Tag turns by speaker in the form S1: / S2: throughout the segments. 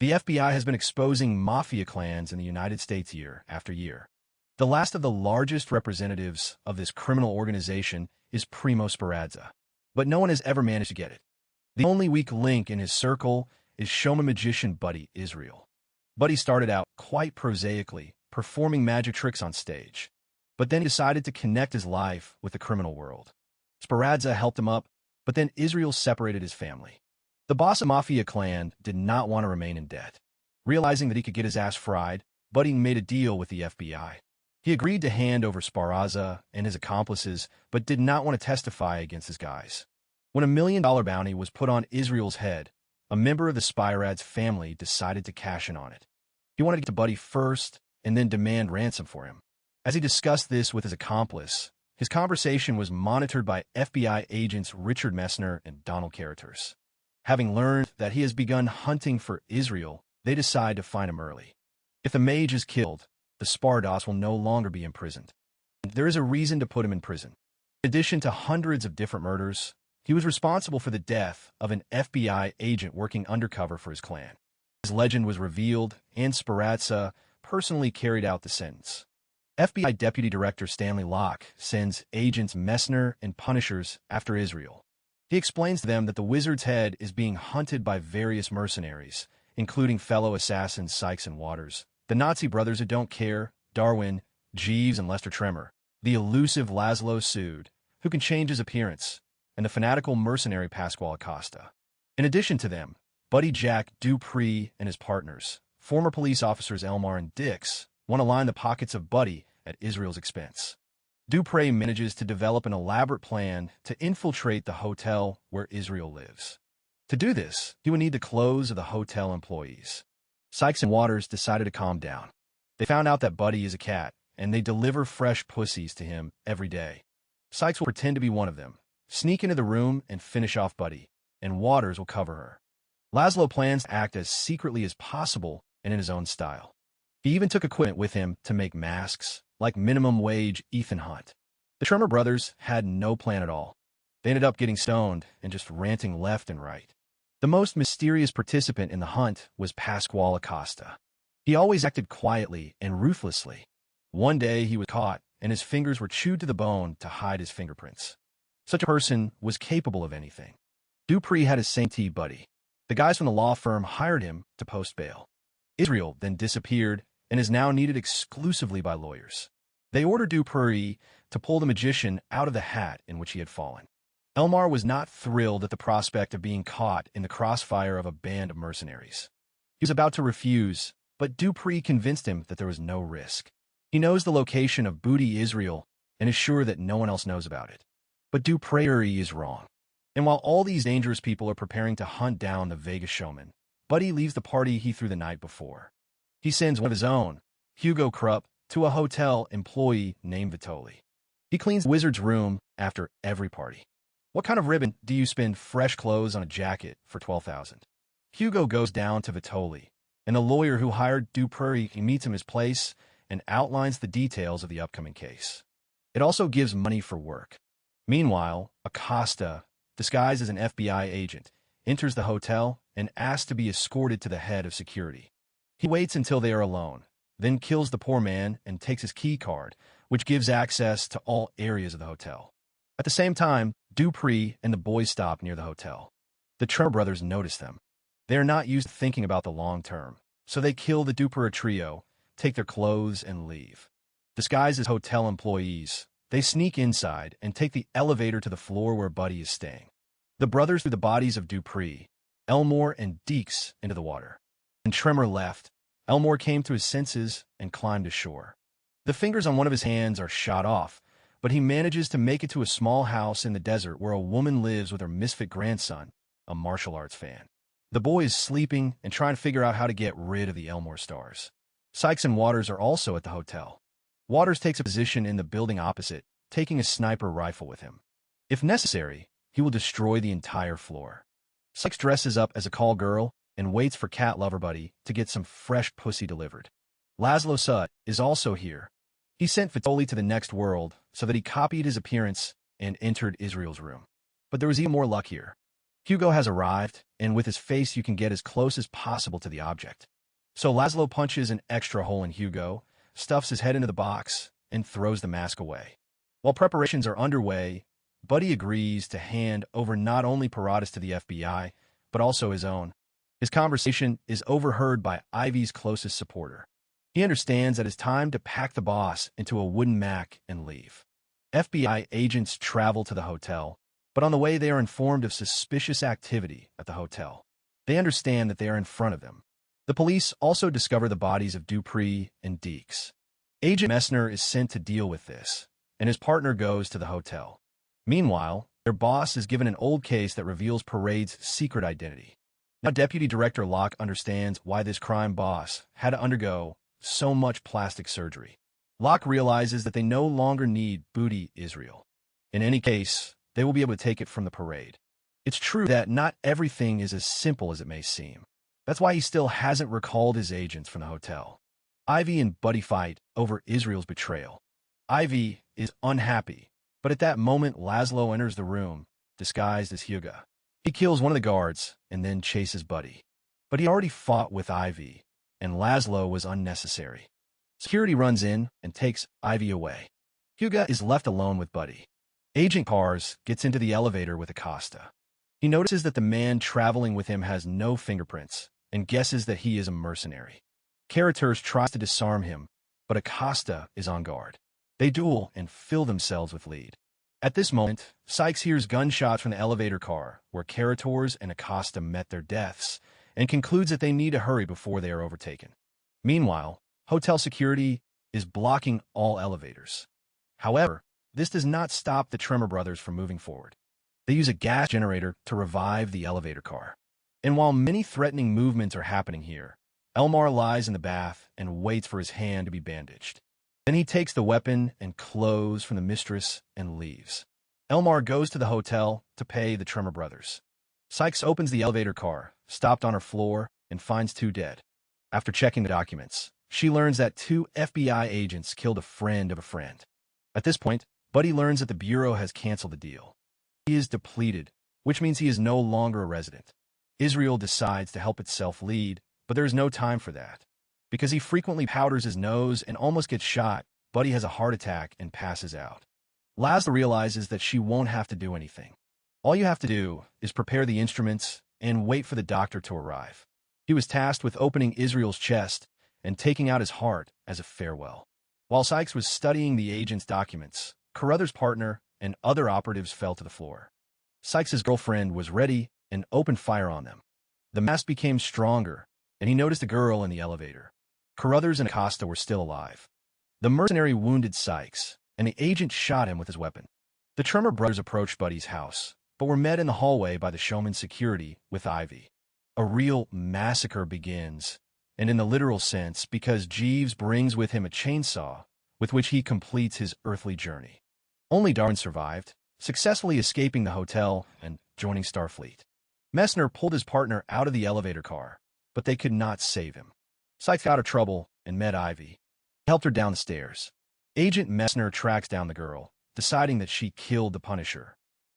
S1: The FBI has been exposing mafia clans in the United States year after year. The last of the largest representatives of this criminal organization is Primo Speranza, but no one has ever managed to get it. The only weak link in his circle is showman magician Buddy Israel. Buddy started out quite prosaically, performing magic tricks on stage, but then he decided to connect his life with the criminal world. Speranza helped him up, but then Israel separated his family. The boss of Mafia clan did not want to remain in debt. Realizing that he could get his ass fried, Buddy made a deal with the FBI. He agreed to hand over Speranza and his accomplices, but did not want to testify against his guys. When a $1 million bounty was put on Israel's head, a member of the Speranza family decided to cash in on it. He wanted to get to Buddy first and then demand ransom for him. As he discussed this with his accomplice, his conversation was monitored by FBI agents Richard Messner and Carruthers. Having learned that he has begun hunting for Israel, they decide to find him early. If the mage is killed, the Spardos will no longer be imprisoned. There is a reason to put him in prison. In addition to hundreds of different murders, he was responsible for the death of an FBI agent working undercover for his clan. His legend was revealed, and Speranza personally carried out the sentence. FBI Deputy Director Stanley Locke sends agents Messner and Punishers after Israel. He explains to them that the wizard's head is being hunted by various mercenaries, including fellow assassins Sykes and Waters, the Nazi brothers who don't care, Darwin, Jeeves, and Lester Tremor, the elusive Laszlo Sood, who can change his appearance, and the fanatical mercenary Pasquale Acosta. In addition to them, Buddy Jack Dupree and his partners, former police officers Elmar and Dix, want to line the pockets of Buddy at Israel's expense. Dupree manages to develop an elaborate plan to infiltrate the hotel where Israel lives. To do this, he would need the clothes of the hotel employees. Sykes and Waters decided to calm down. They found out that Buddy is a cat, and they deliver fresh pussies to him every day. Sykes will pretend to be one of them, sneak into the room and finish off Buddy, and Waters will cover her. Laszlo plans to act as secretly as possible and in his own style. He even took equipment with him to make masks, like minimum wage Ethan Hunt. The Tremor brothers had no plan at all. They ended up getting stoned and just ranting left and right. The most mysterious participant in the hunt was Pasquale Acosta. He always acted quietly and ruthlessly. One day he was caught, and his fingers were chewed to the bone to hide his fingerprints. Such a person was capable of anything. Dupree had his same Buddy. The guys from the law firm hired him to post bail. Israel then disappeared and is now needed exclusively by lawyers. They ordered Dupree to pull the magician out of the hat in which he had fallen. Elmar was not thrilled at the prospect of being caught in the crossfire of a band of mercenaries. He was about to refuse, but Dupree convinced him that there was no risk. He knows the location of Booty Israel and is sure that no one else knows about it. But Dupree is wrong. And while all these dangerous people are preparing to hunt down the Vegas showman, Buddy leaves the party he threw the night before. He sends one of his own, Hugo Krupp, to a hotel employee named Vitoli. He cleans the wizard's room after every party. What kind of ribbon do you spend fresh clothes on a jacket for $12,000? Hugo goes down to Vitoli, and the lawyer who hired Dupree meets him at his place and outlines the details of the upcoming case. It also gives money for work. Meanwhile, Acosta, disguised as an FBI agent, enters the hotel and asks to be escorted to the head of security. He waits until they are alone, then kills the poor man and takes his key card, which gives access to all areas of the hotel. At the same time, Dupree and the boys stop near the hotel. The Tremor brothers notice them. They are not used to thinking about the long term, so they kill the Dupree trio, take their clothes, and leave. Disguised as hotel employees, they sneak inside and take the elevator to the floor where Buddy is staying. The brothers threw the bodies of Dupree, Elmore, and Deeks into the water. When Tremor left, Elmore came to his senses and climbed ashore. The fingers on one of his hands are shot off, but he manages to make it to a small house in the desert where a woman lives with her misfit grandson, a martial arts fan. The boy is sleeping and trying to figure out how to get rid of the Elmore stars. Sykes and Waters are also at the hotel. Waters takes a position in the building opposite, taking a sniper rifle with him. If necessary, he will destroy the entire floor. Sykes dresses up as a call girl and waits for cat lover Buddy to get some fresh pussy delivered. Laszlo Sood is also here. He sent Vitoli to the next world so that he copied his appearance and entered Israel's room. But there was even more luck here. Hugo has arrived, and with his face you can get as close as possible to the object. So Laszlo punches an extra hole in Hugo, stuffs his head into the box, and throws the mask away. While preparations are underway, Buddy agrees to hand over not only Paradas to the FBI, but also his own. His conversation is overheard by Ivy's closest supporter. He understands that it's time to pack the boss into a wooden Mac and leave. FBI agents travel to the hotel, but on the way they are informed of suspicious activity at the hotel. They understand that they are in front of them. The police also discover the bodies of Dupree and Deeks. Agent Messner is sent to deal with this, and his partner goes to the hotel. Meanwhile, their boss is given an old case that reveals Parade's secret identity. Now Deputy Director Locke understands why this crime boss had to undergo so much plastic surgery. Locke realizes that they no longer need Buddy Israel. In any case, they will be able to take it from the Parade. It's true that not everything is as simple as it may seem. That's why he still hasn't recalled his agents from the hotel. Ivy and Buddy fight over Israel's betrayal. Ivy is unhappy, but at that moment Laszlo enters the room, disguised as Hugo. He kills one of the guards and then chases Buddy. But he already fought with Ivy, and Laszlo was unnecessary. Security runs in and takes Ivy away. Hugo is left alone with Buddy. Agent Cars gets into the elevator with Acosta. He notices that the man traveling with him has no fingerprints and guesses that he is a mercenary. Carruthers tries to disarm him, but Acosta is on guard. They duel and fill themselves with lead. At this moment, Sykes hears gunshots from the elevator car where Carruthers and Acosta met their deaths and concludes that they need to hurry before they are overtaken. Meanwhile, hotel security is blocking all elevators. However, this does not stop the Tremor brothers from moving forward. They use a gas generator to revive the elevator car. And while many threatening movements are happening here, Elmar lies in the bath and waits for his hand to be bandaged. Then he takes the weapon and clothes from the mistress and leaves. Elmar goes to the hotel to pay the Tremor brothers. Sykes opens the elevator car, stopped on her floor, and finds two dead. After checking the documents, she learns that two FBI agents killed a friend of a friend. At this point, Buddy learns that the Bureau has canceled the deal. He is depleted, which means he is no longer a resident. Israel decides to help itself lead, but there is no time for that. Because he frequently powders his nose and almost gets shot, Buddy has a heart attack and passes out. Laszlo realizes that she won't have to do anything. All you have to do is prepare the instruments and wait for the doctor to arrive. He was tasked with opening Israel's chest and taking out his heart as a farewell. While Sykes was studying the agent's documents, Carruthers' partner and other operatives fell to the floor. Sykes' girlfriend was ready and opened fire on them. The mass became stronger, and he noticed a girl in the elevator. Carruthers and Acosta were still alive. The mercenary wounded Sykes, and the agent shot him with his weapon. The Tremor brothers approached Buddy's house, but were met in the hallway by the showman's security with Ivy. A real massacre begins, and in the literal sense, because Jeeves brings with him a chainsaw with which he completes his earthly journey. Only Darwin survived, successfully escaping the hotel and joining Starfleet. Messner pulled his partner out of the elevator car, but they could not save him. Sykes got out of trouble and met Ivy. He helped her down the stairs. Agent Messner tracks down the girl, deciding that she killed the Punisher.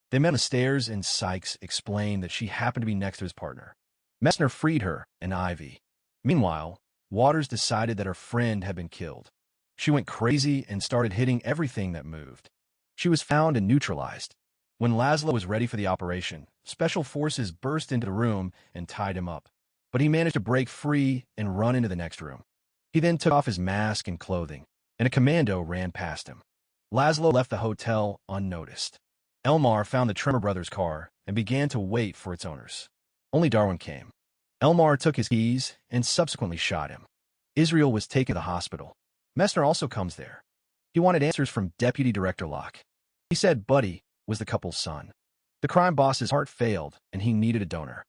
S1: They met on the stairs and Sykes explained that she happened to be next to his partner. Messner freed her and Ivy. Meanwhile, Waters decided that her friend had been killed. She went crazy and started hitting everything that moved. She was found and neutralized. When Laszlo was ready for the operation, Special Forces burst into the room and tied him up. But he managed to break free and run into the next room. He then took off his mask and clothing, and a commando ran past him. Laszlo left the hotel unnoticed. Elmar found the Tremor brothers' car and began to wait for its owners. Only Darwin came. Elmar took his keys and subsequently shot him. Israel was taken to the hospital. Messner also comes there. He wanted answers from Deputy Director Locke. He said Buddy was the couple's son. The crime boss's heart failed, and he needed a donor.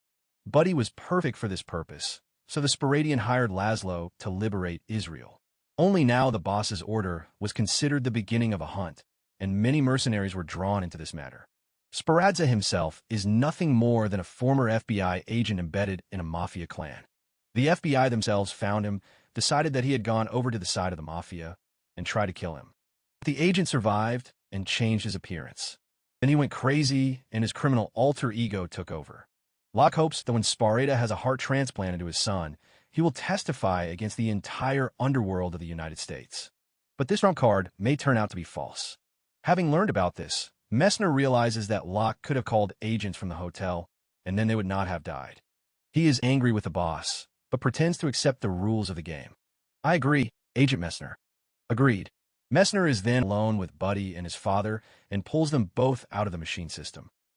S1: Buddy was perfect for this purpose, so the Sporadian hired Laszlo to liberate Israel. Only now the boss's order was considered the beginning of a hunt, and many mercenaries were drawn into this matter. Speranza himself is nothing more than a former FBI agent embedded in a mafia clan. The FBI themselves found him, decided that he had gone over to the side of the mafia, and tried to kill him. The agent survived and changed his appearance. Then he went crazy, and his criminal alter ego took over. Locke hopes that when Spareda has a heart transplant into his son, he will testify against the entire underworld of the United States. But this trump card may turn out to be false. Having learned about this, Messner realizes that Locke could have called agents from the hotel, and then they would not have died. He is angry with the boss, but pretends to accept the rules of the game. "I agree, Agent Messner." "Agreed." Messner is then alone with Buddy and his father and pulls them both out of the machine system.